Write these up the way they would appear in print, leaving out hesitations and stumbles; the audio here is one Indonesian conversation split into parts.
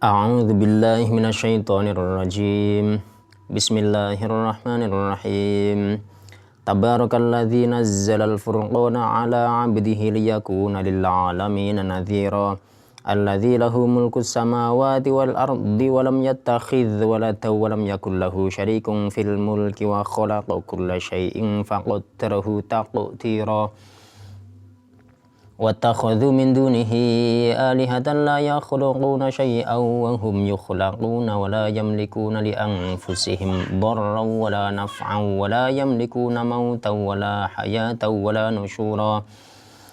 A'udzu billahi minasyaitonir rajim. Bismillahirrahmanirrahim. Tabarakalladzi nazzalal furqana 'ala 'abdihi liyakuna lil 'alamin nadhira. Alladzi lahu mulkus samawati wal ardi wa lam yattakhidh walada wa lam yakul lahu syarikun fil mulki wa khalaqa kulla syai'in faqaddarahu taqdira. واتخذوا من دونه آلهة لا يخلقون شيئا وهم يخلقون ولا يملكون لأنفسهم ضرا ولا نفعا ولا يملكون موتا ولا حياة ولا نشورا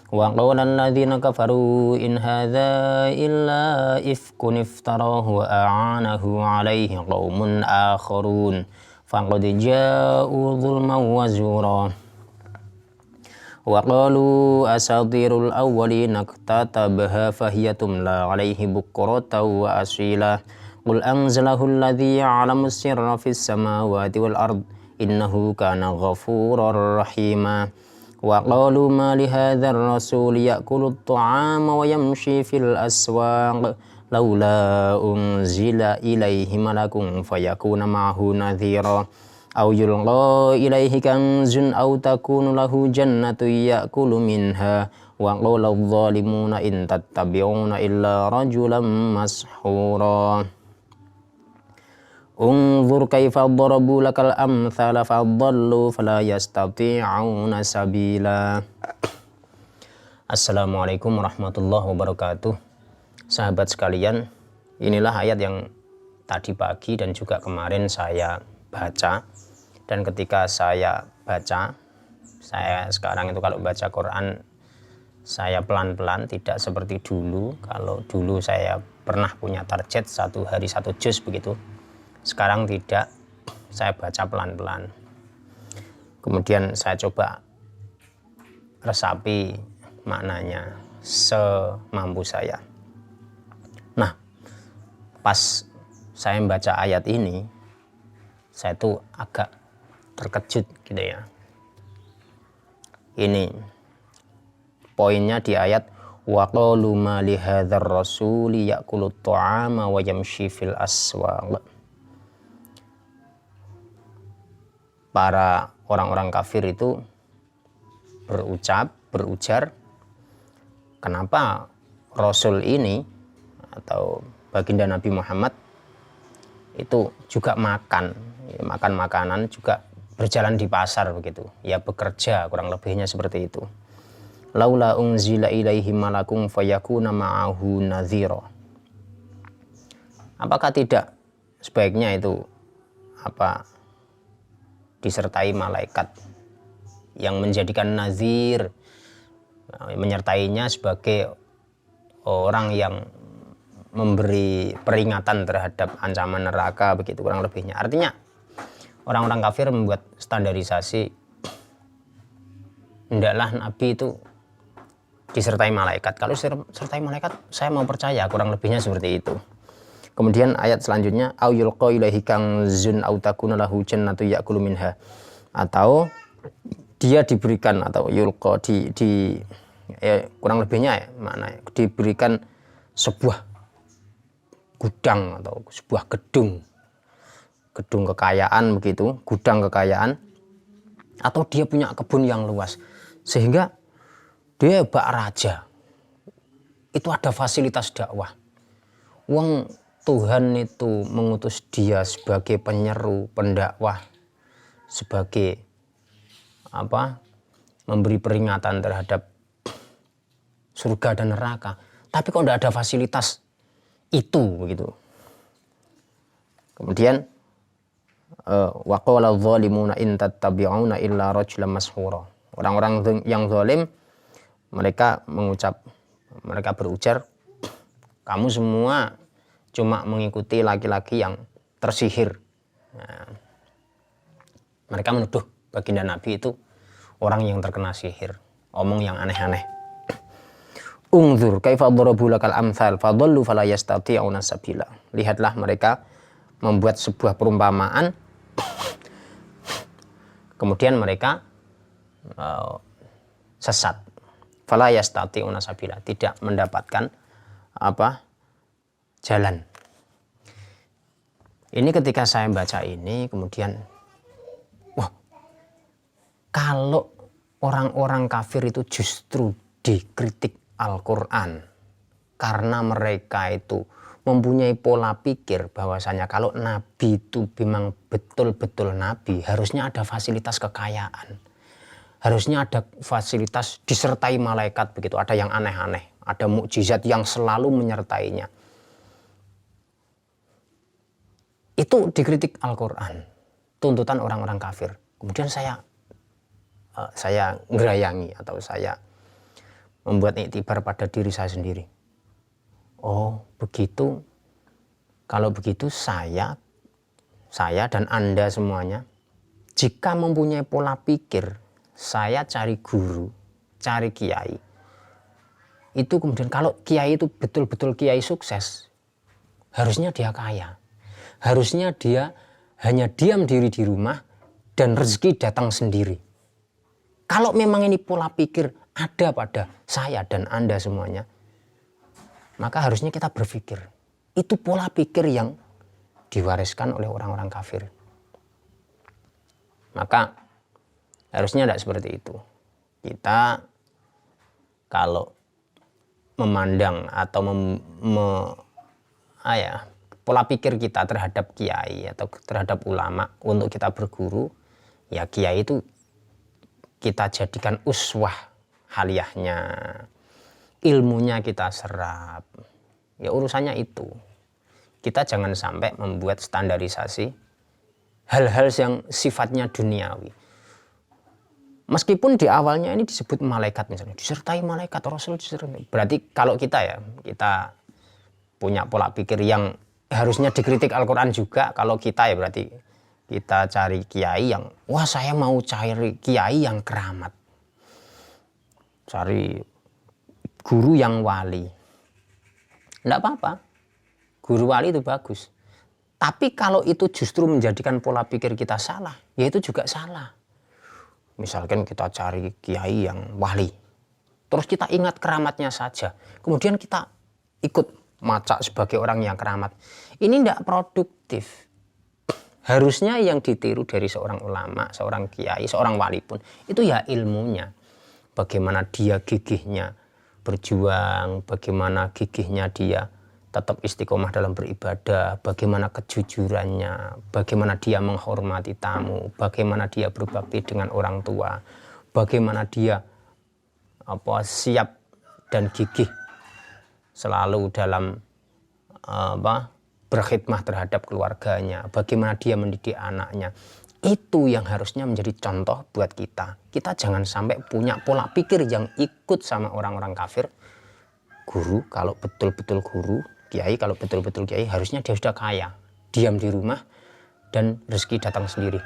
وقال الذين كفروا إن هذا إلا إفك افتراه وأعانه عليه قوم آخرون فقد جاءوا ظلما وزورا وقالوا أساطير الأولين اكتتبها فهي تملى عليه بكرة وأصيلا قل أنزله الذي يعلم السر في السماوات والأرض إنه كان غفورا رحيما وقالوا ما لهذا الرسول يأكل الطعام ويمشي في الأسواق لولا أنزل إليه ملك فيكون معه نذيرا أو يلقى إليه كنز أو تكون له جنة يأكل منها وقال الظالمون إن تتبعون إلا رجلا مسحورا انظر كيف ضربوا لك الأمثال فضلوا فلا يستطيعون سبيلا. Assalamualaikum warahmatullahi wabarakatuh. Sahabat sekalian, inilah ayat yang tadi pagi dan juga kemarin saya baca. Dan ketika saya baca, saya sekarang itu kalau baca Quran, saya pelan-pelan, tidak seperti dulu. Kalau dulu saya pernah punya target satu hari satu juz begitu. Sekarang tidak, saya baca pelan-pelan. Kemudian saya coba resapi maknanya semampu saya. Nah, pas saya membaca ayat ini, saya tuh agak terkejut gitu ya. Ini poinnya di ayat wa qalu ma li hadzal rasuli ya'kulu ta'ama wa yamshi fil aswaq. Para orang-orang kafir itu berujar, kenapa Rasul ini atau baginda Nabi Muhammad itu juga makan makanan, juga berjalan di pasar begitu, ya bekerja, kurang lebihnya seperti itu. Laula unzila ilaihi malakum fayakuna ma'ahu nadhira. Apakah tidak sebaiknya itu disertai malaikat yang menjadikan nazir, menyertainya sebagai orang yang memberi peringatan terhadap ancaman neraka begitu, kurang lebihnya. Artinya orang-orang kafir membuat standarisasi, hendaklah Nabi itu disertai malaikat. Kalau disertai malaikat, saya mau percaya, kurang lebihnya seperti itu. Kemudian ayat selanjutnya, au yulqa ilaihi kanzun au takuna lahu jannatu ya'kulu minha. Atau dia diberikan, atau yulqa kurang lebihnya maknanya diberikan sebuah gudang atau sebuah gedung kekayaan begitu, gudang kekayaan, atau dia punya kebun yang luas sehingga dia bak raja. Itu ada fasilitas dakwah. Wong Tuhan itu mengutus dia sebagai penyeru, pendakwah, sebagai memberi peringatan terhadap surga dan neraka. Tapi kok tidak ada fasilitas itu begitu. Kemudian wa qala adh-dhalimuna in tattabi'una illa rajulan mashura. Orang-orang yang zalim mereka berujar, kamu semua cuma mengikuti laki-laki yang tersihir. Nah, mereka menuduh baginda Nabi itu orang yang terkena sihir, omong yang aneh-aneh. Unzur kaifa darabu lakal amsal fadallu fala yastati'una sabila. Lihatlah mereka membuat sebuah perumpamaan, kemudian mereka sesat. Fala yastati'una sabila, tidak mendapatkan jalan. Ini ketika saya baca ini kemudian, wah, kalau orang-orang kafir itu justru dikritik Al-Quran karena mereka itu mempunyai pola pikir bahwasanya kalau Nabi itu memang betul-betul Nabi, harusnya ada fasilitas kekayaan, harusnya ada fasilitas disertai malaikat begitu, ada yang aneh-aneh, ada mukjizat yang selalu menyertainya. Itu dikritik Al-Quran, tuntutan orang-orang kafir. Kemudian saya ngerayangi atau saya membuat iktibar pada diri saya sendiri. Oh begitu, kalau begitu saya dan Anda semuanya, jika mempunyai pola pikir, saya cari guru, cari kiai. Itu kemudian kalau kiai itu betul-betul kiai sukses, harusnya dia kaya. Harusnya dia hanya diam diri di rumah dan rezeki datang sendiri. Kalau memang ini pola pikir ada pada saya dan Anda semuanya, maka harusnya kita berpikir, itu pola pikir yang diwariskan oleh orang-orang kafir. Maka harusnya tidak seperti itu. Kita kalau memandang atau pola pikir kita terhadap kiai atau terhadap ulama untuk kita berguru, ya kiai itu kita jadikan uswah haliyahnya, ilmunya kita serap, ya urusannya itu. Kita jangan sampai membuat standarisasi hal-hal yang sifatnya duniawi. Meskipun di awalnya ini disebut malaikat misalnya, disertai malaikat, Rasul disertai. Berarti kalau kita punya pola pikir yang harusnya dikritik Al-Quran juga, kalau kita berarti kita cari kiai yang, wah saya mau cari kiai yang keramat, cari guru yang wali. Tidak apa-apa, guru wali itu bagus. Tapi kalau itu justru menjadikan pola pikir kita salah, ya itu juga salah. Misalkan kita cari kiai yang wali, terus kita ingat keramatnya saja, kemudian kita ikut macak sebagai orang yang keramat. Ini tidak produktif. Harusnya yang ditiru dari seorang ulama, seorang kiai, seorang wali pun, itu ya ilmunya. Bagaimana dia gigihnya berjuang, bagaimana gigihnya dia tetap istiqomah dalam beribadah, bagaimana kejujurannya, bagaimana dia menghormati tamu, bagaimana dia berbakti dengan orang tua, bagaimana dia siap dan gigih selalu dalam berkhidmah terhadap keluarganya, bagaimana dia mendidik anaknya. Itu yang harusnya menjadi contoh buat kita. Kita jangan sampai punya pola pikir yang ikut sama orang-orang kafir. Guru kalau betul-betul guru, kiai kalau betul-betul kiai, harusnya dia sudah kaya, diam di rumah dan rezeki datang sendiri.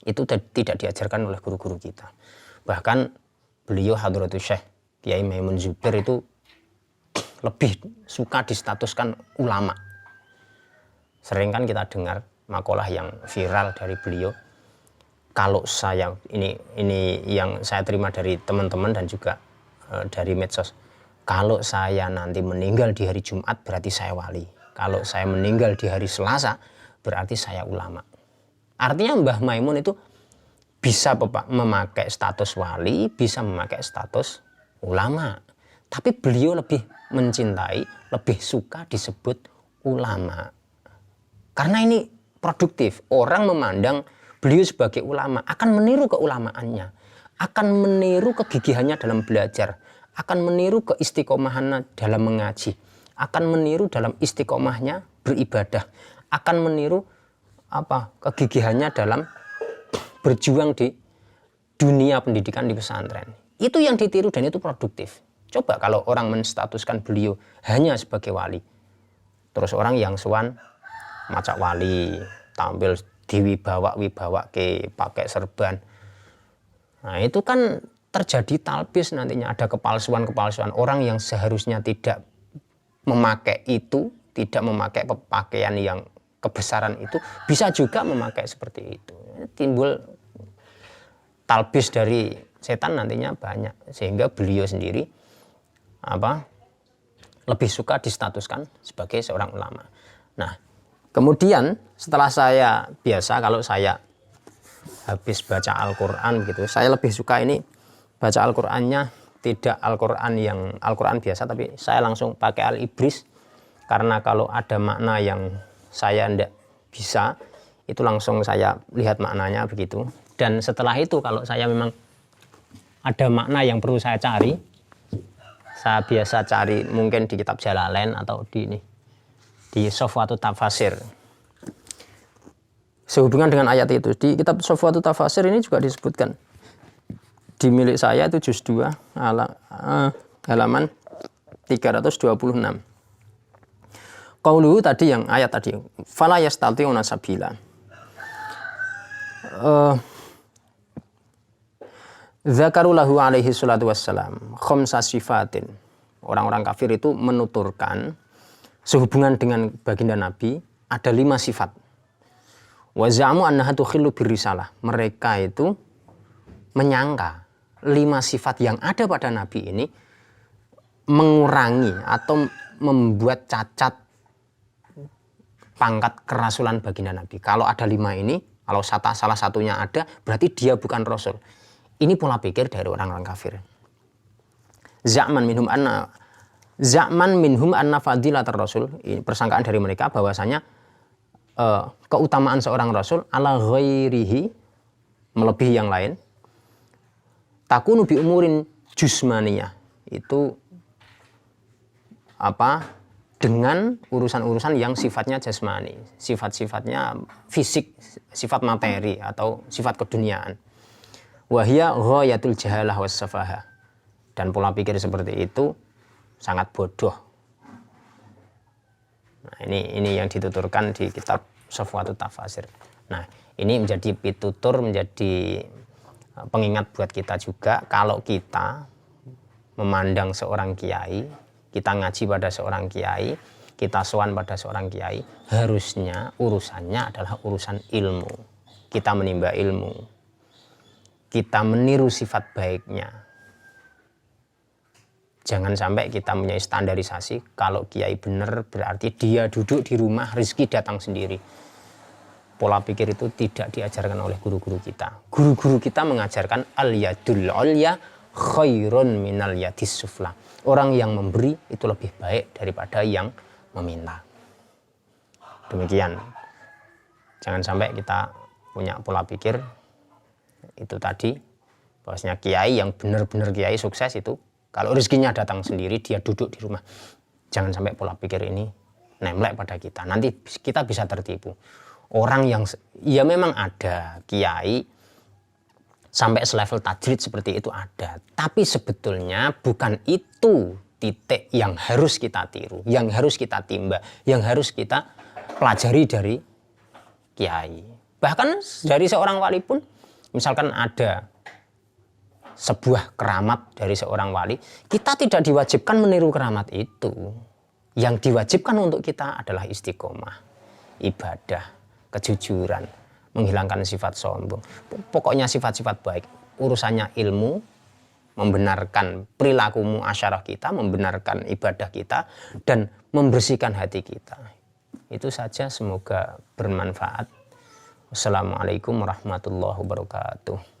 Itu tidak diajarkan oleh guru-guru kita. Bahkan beliau Hadratus Syekh Kiai Maimun Zubair itu lebih suka distatuskan ulama. Sering kan kita dengar makalah yang viral dari beliau. Kalau saya ini yang saya terima dari teman-teman dan juga dari medsos. Kalau saya nanti meninggal di hari Jumat berarti saya wali. Kalau saya meninggal di hari Selasa berarti saya ulama. Artinya Mbah Maimun itu bisa memakai status wali, bisa memakai status ulama. Tapi beliau lebih mencintai, lebih suka disebut ulama. Karena ini produktif. Orang memandang beliau sebagai ulama, akan meniru keulamaannya, akan meniru kegigihannya dalam belajar, akan meniru keistiqomahannya dalam mengaji, akan meniru dalam istiqomahnya beribadah, akan meniru kegigihannya dalam berjuang di dunia pendidikan di pesantren. Itu yang ditiru dan itu produktif. Coba kalau orang menstatuskan beliau hanya sebagai wali, terus orang yang sowan macak wali, tampil diwibawa ke pakai serban. Nah itu kan terjadi talbis, nantinya ada kepalsuan orang yang seharusnya tidak memakai itu, tidak memakai pakaian yang kebesaran itu, bisa juga memakai seperti itu. Timbul talbis dari setan nantinya banyak, sehingga beliau sendiri lebih suka distatuskan sebagai seorang ulama. Nah, Kemudian setelah saya biasa, kalau saya habis baca Al-Quran gitu, saya lebih suka ini baca Al-Qurannya tidak Al-Quran yang Al-Quran biasa, tapi saya langsung pakai Al-Ibris, karena kalau ada makna yang saya tidak bisa, itu langsung saya lihat maknanya begitu. Dan setelah itu kalau saya memang ada makna yang perlu saya cari, saya biasa cari mungkin di kitab Jalalain atau di Sofwatut Tafasir. Sehubungan dengan ayat itu, di kitab Sofwatut Tafasir ini juga disebutkan. Di milik saya itu juz 2 halaman 326. Qauluhu tadi yang ayat tadi, fala yastati'una sabila. Zakarulahu alaihi salatu wassalam khamsa sifatin. Orang-orang kafir itu menuturkan sehubungan dengan baginda Nabi ada 5 sifat. Wa za'amu annaha tukhillu birrisalah. Mereka itu menyangka 5 sifat yang ada pada Nabi ini mengurangi atau membuat cacat pangkat kerasulan baginda Nabi. Kalau ada 5 ini, kalau salah satunya ada, berarti dia bukan Rasul. Ini pola pikir dari orang-orang kafir. Za'man minhum anna fadilatar rasul. Ini persangkaan dari mereka bahwasanya keutamaan seorang rasul ala ghairihi, melebihi yang lain. Takunu bi umurin jusmaniyah. Itu dengan urusan-urusan yang sifatnya jasmani, sifat-sifatnya fisik, sifat materi atau sifat keduniaan. Wahia ghayatul jahalah was safaha. Dan pola pikir seperti itu sangat bodoh. Nah, ini yang dituturkan di kitab Sofwatut Tafasir. Nah, ini menjadi pitutur, menjadi pengingat buat kita juga, kalau kita memandang seorang kiai, kita ngaji pada seorang kiai, kita sowan pada seorang kiai, harusnya urusannya adalah urusan ilmu. Kita menimba ilmu, kita meniru sifat baiknya. Jangan sampai kita punya standarisasi, kalau kiai benar berarti dia duduk di rumah, rezeki datang sendiri. Pola pikir itu tidak diajarkan oleh guru-guru kita. Guru-guru kita mengajarkan al-yadul ulya khairun minal yadis sufla. Orang yang memberi itu lebih baik daripada yang meminta. Demikian. Jangan sampai kita punya pola pikir itu tadi, bahwasanya kiai yang benar-benar kiai sukses itu kalau rezekinya datang sendiri, dia duduk di rumah. Jangan sampai pola pikir ini nemplek pada kita. Nanti kita bisa tertipu. Orang yang ya memang ada kiai sampai selevel tajrid seperti itu ada, tapi sebetulnya bukan itu titik yang harus kita tiru, yang harus kita timba, yang harus kita pelajari dari kiai. Bahkan dari seorang wali pun, misalkan ada sebuah keramat dari seorang wali, kita tidak diwajibkan meniru keramat itu. Yang diwajibkan untuk kita adalah istiqomah, ibadah, kejujuran, menghilangkan sifat sombong. Pokoknya sifat-sifat baik. Urusannya ilmu, membenarkan perilaku muasyarah kita, membenarkan ibadah kita, dan membersihkan hati kita. Itu saja, semoga bermanfaat. Wassalamualaikum warahmatullahi wabarakatuh.